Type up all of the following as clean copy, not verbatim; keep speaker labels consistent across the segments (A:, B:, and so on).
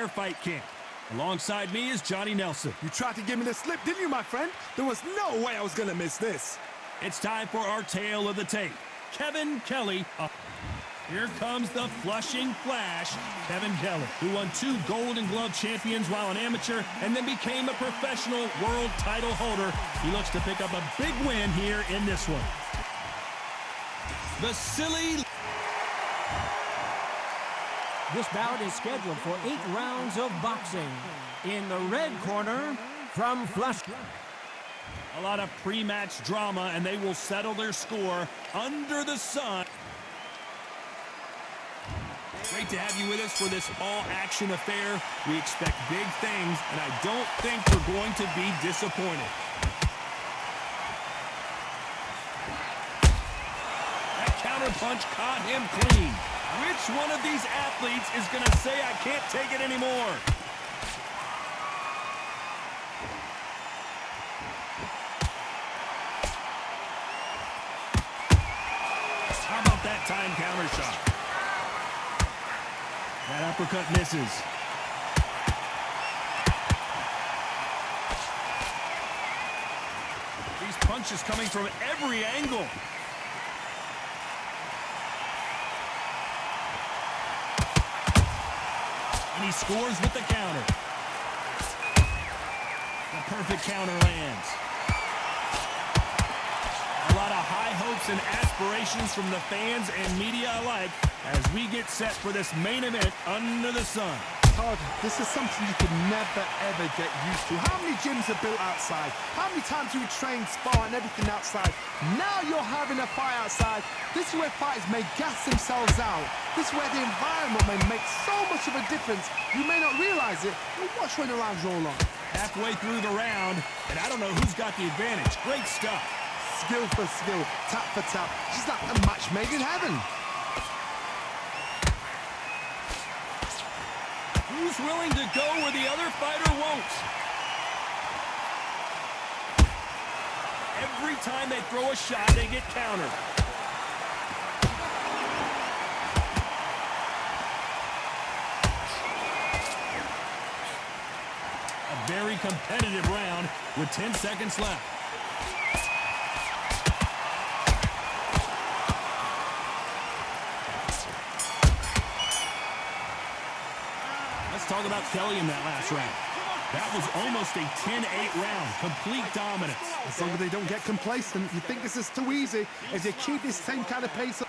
A: our fight camp. Alongside me is Johnny Nelson.
B: You tried to give me the slip, didn't you, my friend? There was no way I was going to miss this.
A: It's time for our tale of the tape. Kevin Kelly. Here comes the Flushing Flash, Kevin Kelly, who won 2 Golden Glove champions while an amateur and then became a professional world title holder. He looks to pick up a big win here in this one. The silly...
C: This bout is scheduled for 8 rounds of boxing. In the red corner, from Flush.
A: A lot of pre-match drama, and they will settle their score under the sun. Great to have you with us for this all-action affair. We expect big things, and I don't think we're going to be disappointed. That counter punch caught him clean. Which one of these athletes is going to say, I can't take it anymore? How about that time counter shot? That uppercut misses. These punches coming from every angle. And he scores with the counter. The perfect counter lands. A lot of high hopes and aspirations from the fans and media alike as we get set for this main event under the sun.
B: Todd, this is something you could never, ever get used to. How many gyms are built outside? How many times do we train, spar, and everything outside? Now you're having a fight outside. This is where fighters may gas themselves out. This is where the environment may make so much of a difference. You may not realize it, but watch when the rounds roll on.
A: Halfway through the round, and I don't know who's got the advantage. Great stuff.
B: Skill for skill, tap for tap. She's like a match made in heaven.
A: Who's willing to go where the other fighter won't? Every time they throw a shot, they get countered. A very competitive round with 10 seconds left. Talk about Kelly in that last round. That was almost a 10-8 round. Complete dominance.
B: As long as they don't get complacent, you think this is too easy. If they keep this same kind of pace.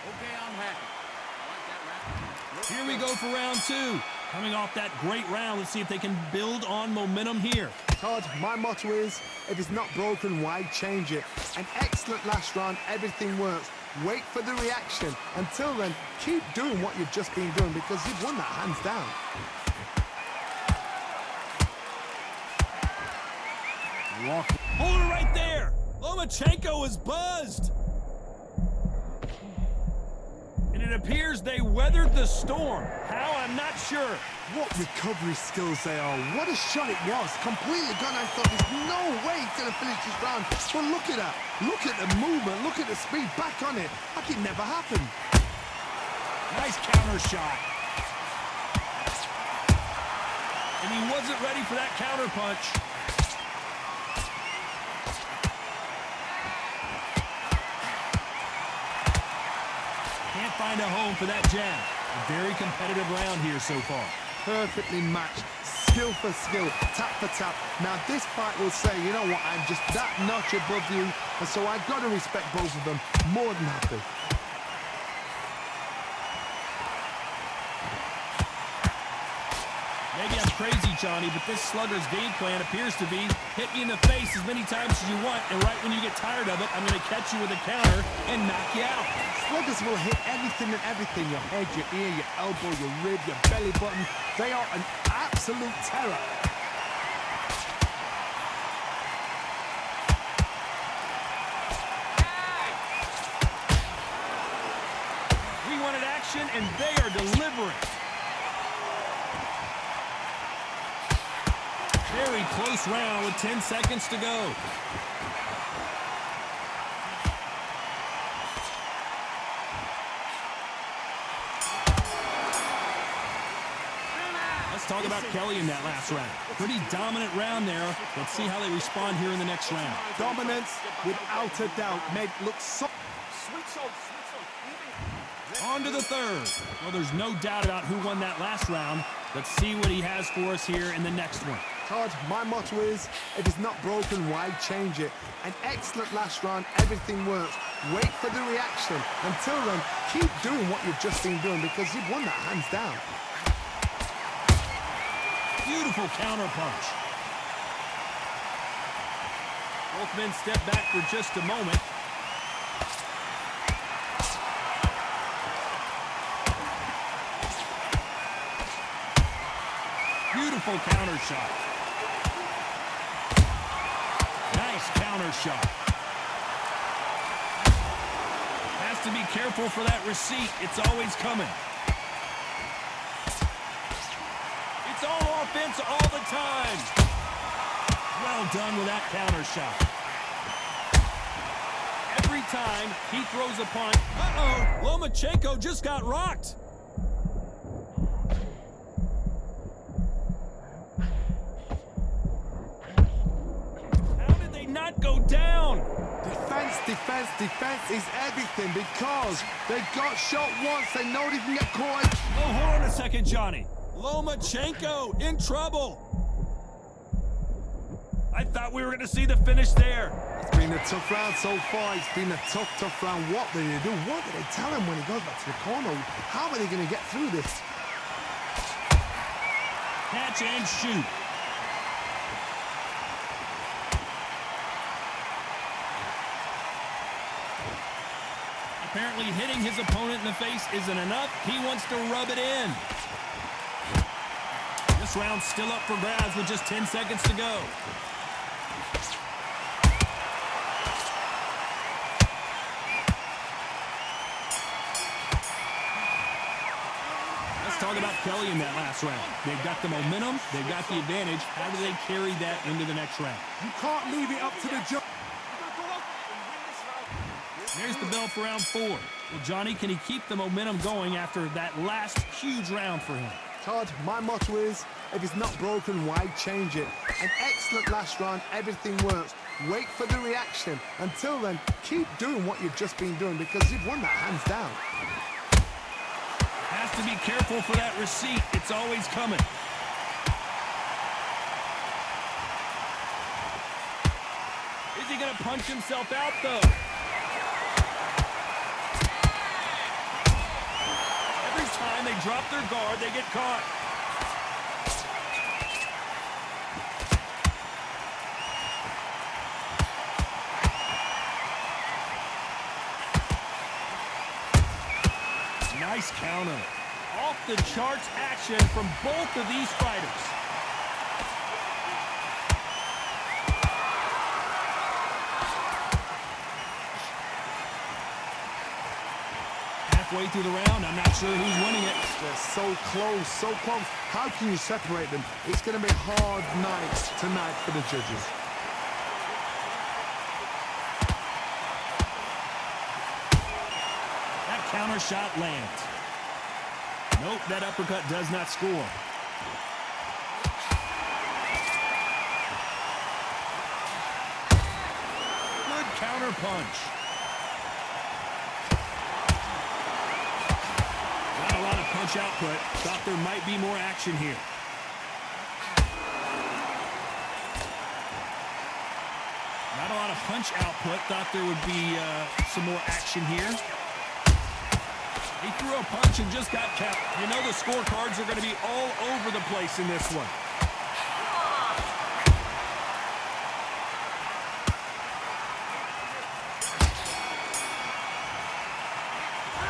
A: Here we go for round 2. Coming off that great round, let's see if they can build on momentum here.
B: Todd, my motto is, if it's not broken, why change it? An excellent last round, everything works. Wait for the reaction. Until then, keep doing what you've just been doing because you've won that hands down.
A: Hold it right there! Lomachenko is buzzed! And it appears they weathered the storm. How? I'm not sure.
B: What recovery skills they are. What a shot it was. Completely gone. I thought there's no way he's going to finish this round. But look at that. Look at the movement. Look at the speed. Back on it. Like it never happened.
A: Nice counter shot. And he wasn't ready for that counter punch. Can't find a home for that jab. A very competitive round here so far.
B: Perfectly matched. Skill for skill. Tap for tap. Now this fight will say, you know what, I'm just that notch above you. And so I've got to respect both of them. More than happy.
A: Maybe I'm crazy, Johnny, but this slugger's game plan appears to be hit me in the face as many times as you want, and right when you get tired of it, I'm going to catch you with a counter and knock you out.
B: Sluggers will hit anything and everything. Your head, your ear, your elbow, your rib, your belly button. They are an absolute terror.
A: We wanted action, and they are delivering. Very close round with 10 seconds to go. Let's talk about Kelly in that last round. Pretty dominant round there. Let's see how they respond here in the next round.
B: Dominance, without a doubt, made it look so...
A: On to the third. Well, there's no doubt about who won that last round. Let's see what he has for us here in the next one.
B: Todd, my motto is, if it's not broken, why change it? An excellent last round, everything works. Wait for the reaction. Until then, keep doing what you've just been doing because you've won that hands down.
A: Beautiful counter punch. Both men step back for just a moment. Beautiful counter shot. Nice counter shot. Has to be careful for that receipt. It's always coming. It's all offense all the time. Well done with that counter shot. Every time he throws a punch. Uh-oh, Lomachenko just got rocked. Not go down.
B: Defense is everything because they got shot once. They know they can get caught.
A: Oh, hold on a second, Johnny. Lomachenko in trouble. I thought we were going to see the finish there.
B: It's been a tough round so far. It's been a tough round. What did they do? What did they tell him when he goes back to the corner? How are they going to get through this?
A: Catch and shoot. Apparently hitting his opponent in the face isn't enough. He wants to rub it in. This round's still up for grabs with just 10 seconds to go. Let's talk about Kelly in that last round. They've got the momentum. They've got the advantage. How do they carry that into the next round?
B: You can't leave it up to the judge.
A: There's the bell for round 4. Well, Johnny, can he keep the momentum going after that last huge round for him?
B: Todd, my motto is, if it's not broken, why change it? An excellent last round, everything works. Wait for the reaction. Until then, keep doing what you've just been doing because you've won that hands down.
A: Has to be careful for that receipt. It's always coming. Is he going to punch himself out, though? Time they drop their guard, they get caught. Nice counter. Off the charts action from both of these fighters. Halfway through the round, I'm not sure who's winning it.
B: They're so close, so close. How can you separate them? It's going to be a hard night tonight for the judges.
A: That counter shot lands. Nope, that uppercut does not score. Good counter punch. Punch output. Thought there might be more action here. Not a lot of punch output. Thought there would be some more action here. He threw a punch and just got capped. You know the scorecards are going to be all over the place in this one.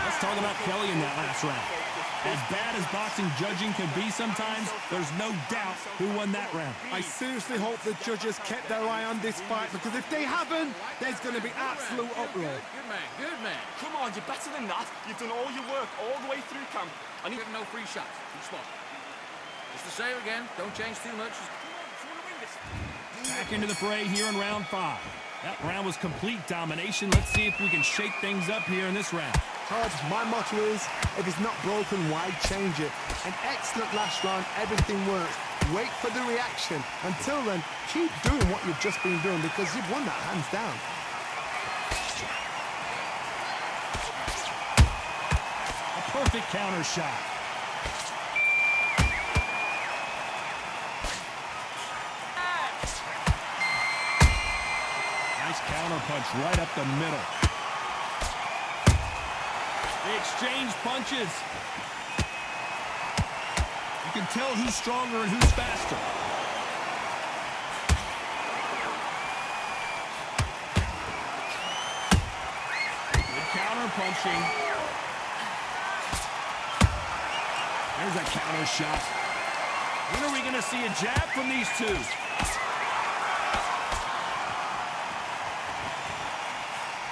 A: Let's talk about Kelly in that last round. As bad as boxing judging can be sometimes, there's no doubt who won that round.
B: I seriously hope the judges kept their eye on this fight because if they haven't, there's going to be absolute uproar.
D: Good man, good man.
E: Come on, you're better than that. You've done all your work all the way through camp.
D: I need no free shots. Each spot. Just the same again. Don't change too much.
A: Back into the fray here in round 5. That round was complete domination. Let's see if we can shake things up here in this round.
B: Todd, my motto is, if it's not broken, why change it? An excellent last round, everything works. Wait for the reaction. Until then, keep doing what you've just been doing because you've won that hands down.
A: A perfect counter shot. Nice counter punch right up the middle. They exchange punches. You can tell who's stronger and who's faster. Good counter punching. There's a counter shot. When are we going to see a jab from these two?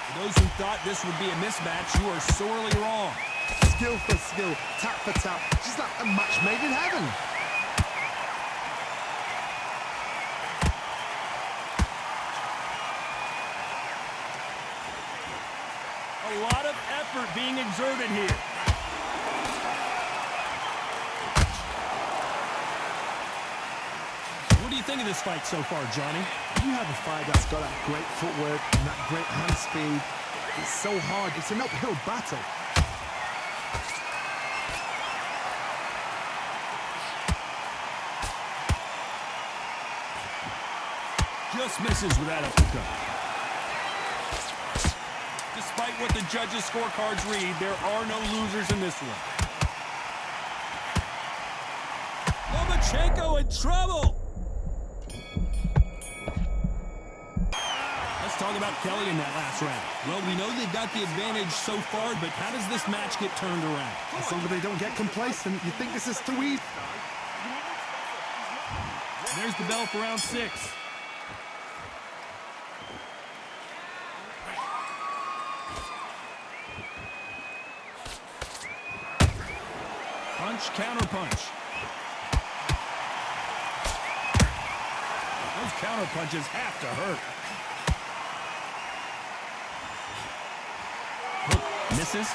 A: For those who thought this would be a mismatch, you are sorely wrong.
B: Skill for skill, tap for tap, just like a match made in heaven.
A: A lot of effort being exerted here. What do you think of this fight so far, Johnny?
B: You have a fight that's got that great footwork and that great hand speed. It's so hard, it's an uphill battle.
A: Just misses with that uppercut. Despite what the judges' scorecards read, there are no losers in this one. Lomachenko in trouble! Let's talk about Kelly in that last round. Well, we know they've got the advantage so far, but how does this match get turned around?
B: As long as they don't get complacent, you think this is too easy.
A: There's the bell for round 6. Punch, counter punch. Those counter punches have to hurt. Hook misses.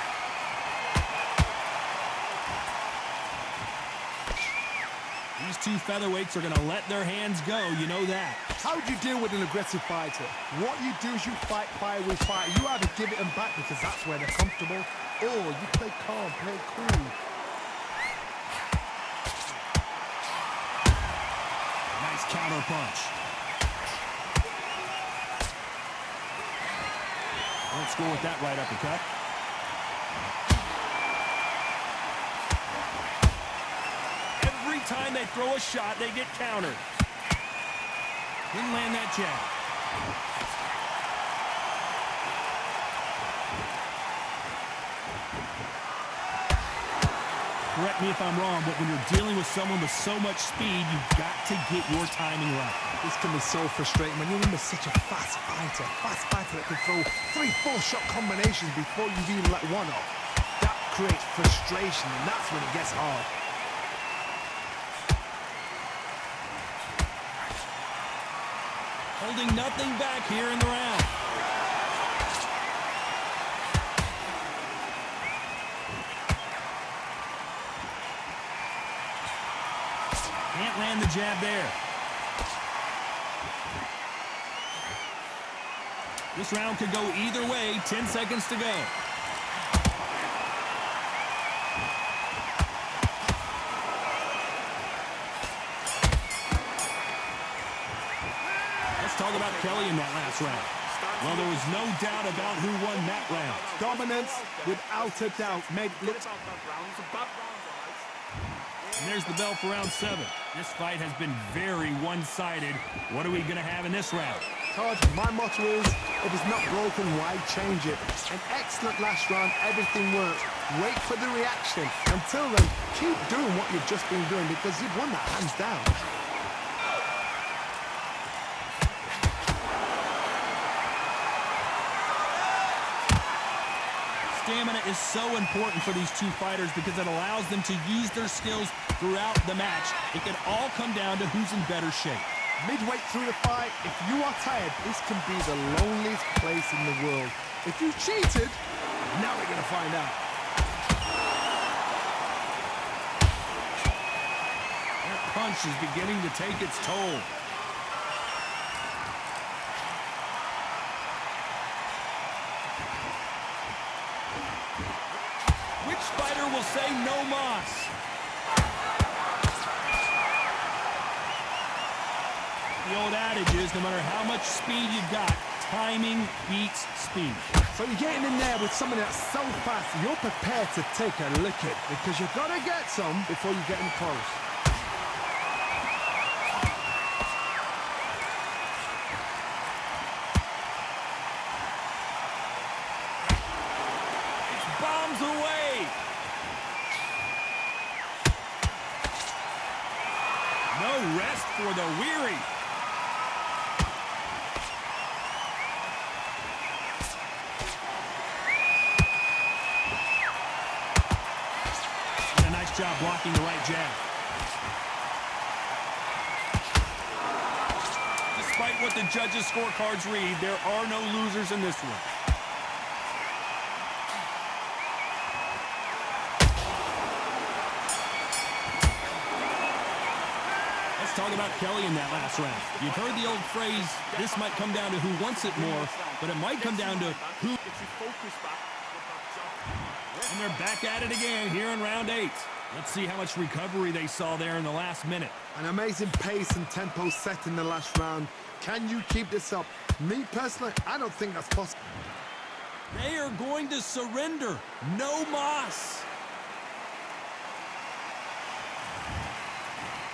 A: These two featherweights are going to let their hands go, you know that.
B: How do you deal with an aggressive fighter? What you do is you fight fire with fire. You either give it them back because that's where they're comfortable, or you play calm, play cool.
A: Nice counter punch. Let's go with that right uppercut. Every time they throw a shot, they get countered. Didn't land that jab. Correct me if I'm wrong, but when you're dealing with someone with so much speed, you've got to get your timing right.
B: This can be so frustrating when you're in such a fast fighter that can throw 3-4 shot combinations before you've even let one off. That creates frustration, and that's when it gets hard.
A: Holding nothing back here in the round. Can't land the jab there. This round could go either way. 10 seconds to go. Let's talk about Kelly in that last round. Well, there was no doubt about who won that round.
B: Dominance, without a doubt, made it look...
A: And there's the bell for round 7. This fight has been very one-sided. What are we going to have in this round?
B: Todd, my motto is, if it's not broken, why change it? An excellent last round, everything works. Wait for the reaction. Until then, keep doing what you've just been doing because you've won that hands down.
A: Stamina is so important for these two fighters because it allows them to use their skills throughout the match. It can all come down to who's in better shape.
B: Midway through the fight, if you are tired, this can be the loneliest place in the world. If you cheated, Now we're going to find out.
A: That punch is beginning to take its toll. Which fighter will say no mas? The old adage is, no matter how much speed you've got, timing beats speed.
B: So you're getting in there with somebody that's so fast, you're prepared to take a licking because you've got to get some before you get in close.
A: It's bombs away. No rest for the weary. Nice job blocking the right jab. Despite what the judges' scorecards read, there are no losers in this one. Let's talk about Kelly in that last round. You've heard the old phrase, this might come down to who wants it more, but it might come down to who... And they're back at it again here in round 8. Let's see how much recovery they saw there in the last minute.
B: An amazing pace and tempo set in the last round. Can you keep this up? Me personally, I don't think that's possible.
A: They are going to surrender. No mas.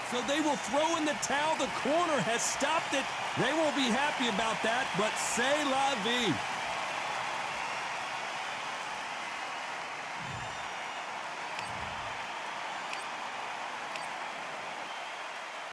A: So they will throw in the towel. The corner has stopped it. They won't be happy about that, but c'est la vie.